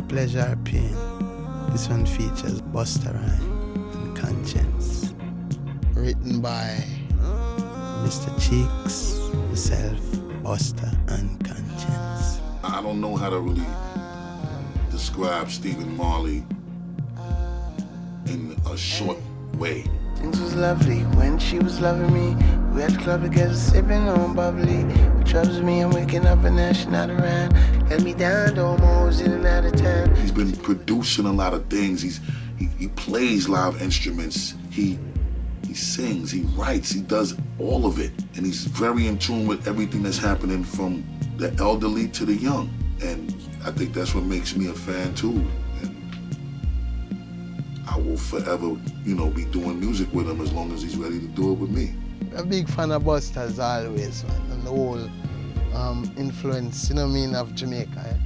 Pleasure Pain. This one features Busta Rhymes and Konshens. Written by Mr. Cheeks, myself, Busta, and Konshens. I don't know how to really describe Stephen Marley in a short way. Things was lovely when she was loving me. We at the club together sipping on bubbly. What troubles me, I'm waking up and now she's not around. Held me down, though I'm always in and out of town. He's been producing a lot of things. He plays live instruments. He sings, he writes, he does all of it. And he's very in tune with everything that's happening from the elderly to the young. And I think that's what makes me a fan too. I will forever, be doing music with him as long as he's ready to do it with me. I'm a big fan of Busta as always, man, and the whole influence, of Jamaica,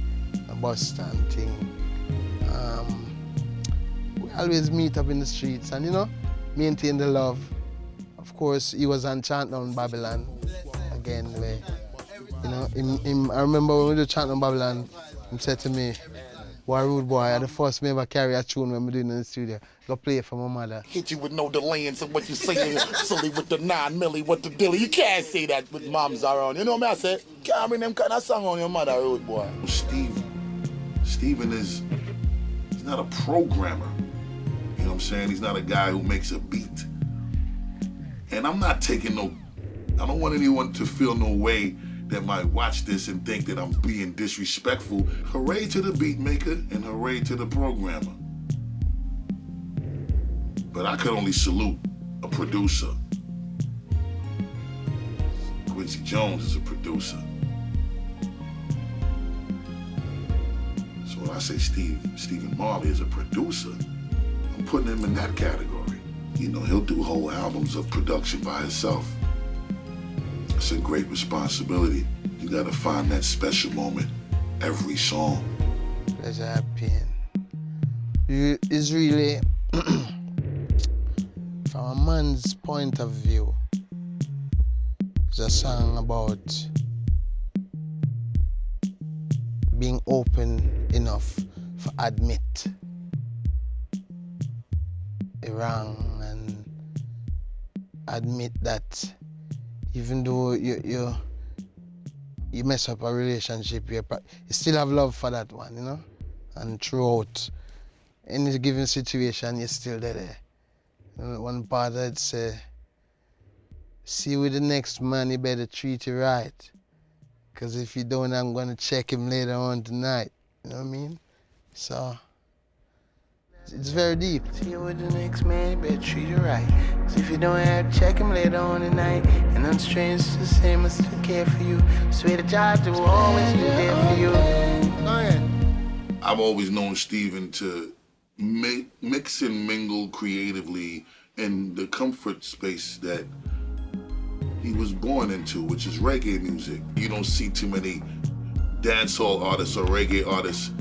Busta and thing. We always meet up in the streets and, maintain the love. Of course, he was on Chant Down Babylon again, where, I remember when we do Chant Down Babylon, he said to me, "Boy, rude boy, I'm the first me ever carry a tune when we're doing it in the studio. Go play it for my mother." Hit you with no delaying, so what you saying, silly with the 9 milli, what the dilly. You can't say that with moms around. You know what I say? Can't bring them kind of song on your mother, rude boy. Steven he's not a programmer. You know what I'm saying? He's not a guy who makes a beat. And I'm not taking I don't want anyone to feel no way that might watch this and think that I'm being disrespectful. Hooray to the beat maker and hooray to the programmer. But I could only salute a producer. Quincy Jones is a producer. So when I say Stephen Marley is a producer, I'm putting him in that category. He'll do whole albums of production by himself. It's a great responsibility. You gotta find that special moment every song. Pleasure Pain. It's really, from a man's point of view, it's a song about being open enough to admit a wrong and admit that even though you mess up a relationship, you still have love for that one, And throughout any given situation, you're still there. One part I'd say, see with the next man, you better treat you right. Because if you don't, I'm going to check him later on tonight. You know what I mean? So, it's very deep. See you with the next man, you better treat you right. So if you don't have, check him later on tonight. And I'm strange to say, I still care for you. Swear to God, will always be there for you. Go ahead. I've always known Stephen to mix and mingle creatively in the comfort space that he was born into, which is reggae music. You don't see too many dancehall artists or reggae artists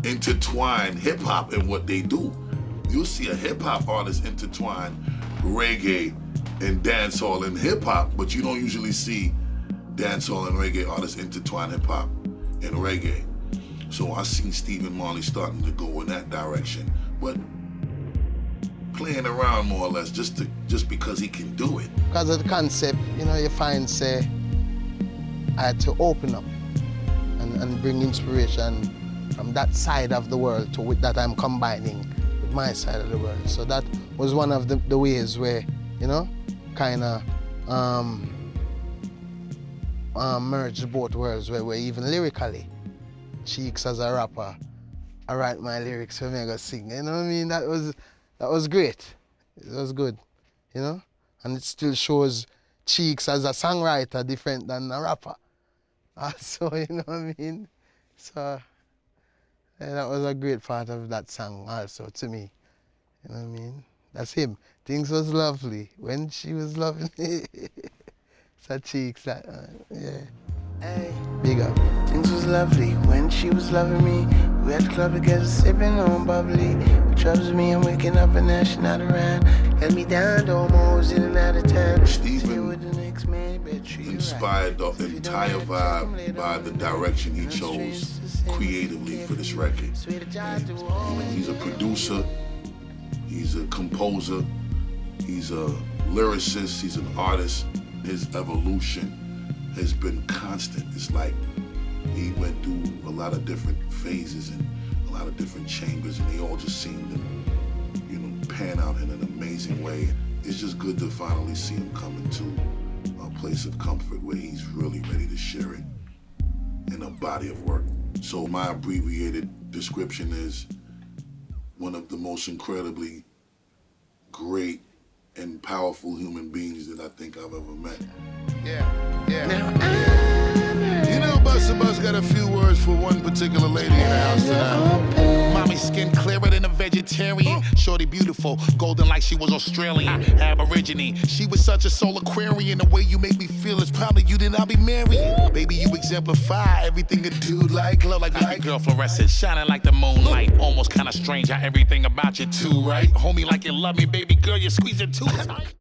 intertwine hip-hop in what they do. You'll see a hip-hop artist intertwine reggae and dancehall and hip-hop, but you don't usually see dancehall and reggae artists intertwine hip-hop and reggae. So I seen Stephen Marley starting to go in that direction, but playing around more or less just because he can do it. Because of the concept, you find, say, I had to open up and bring inspiration from that side of the world to with that I'm combining with my side of the world. So that was one of the ways where, kind of merged both worlds, where even lyrically, Cheeks as a rapper, I write my lyrics for me, I go sing. You know what I mean? That was great. It was good, And it still shows Cheeks as a songwriter different than a rapper. So, you know what I mean? So, yeah, that was a great part of that song also to me. You know what I mean? That's him. Things was lovely when she was loving me. So Cheeks, yeah. Hey. Big up. Things was lovely when she was loving me. We at the club together sipping on bubbly. What troubles me, I'm waking up and now she's not around. Held me down, though I'm always in and out of town. Stephen See you with the next man, inspired the entire vibe by the direction he chose creatively for this record. And he's a producer, he's a composer, he's a lyricist, he's an artist. His evolution has been constant. It's like he went through a lot of different phases and a lot of different chambers, and they all just seem to, you know, pan out in an amazing way. It's just good to finally see him come into a place of comfort where he's really ready to share it in a body of work. So my abbreviated description is one of the most incredibly great and powerful human beings that I think I've ever met. Yeah. You know, Busta got a few words for one particular lady in the house tonight. Mommy skin clearer than a vegetarian. Shorty beautiful, golden like she was Australian. Aborigine, she was such a soul Aquarian. The way you make me feel is probably you that I'll be marrying. Baby, you exemplify everything a dude like. Glow like baby girl fluorescent, shining like the moonlight. Almost kinda strange how everything about you too, right? Homie like you love me, baby girl, you squeeze it too tight.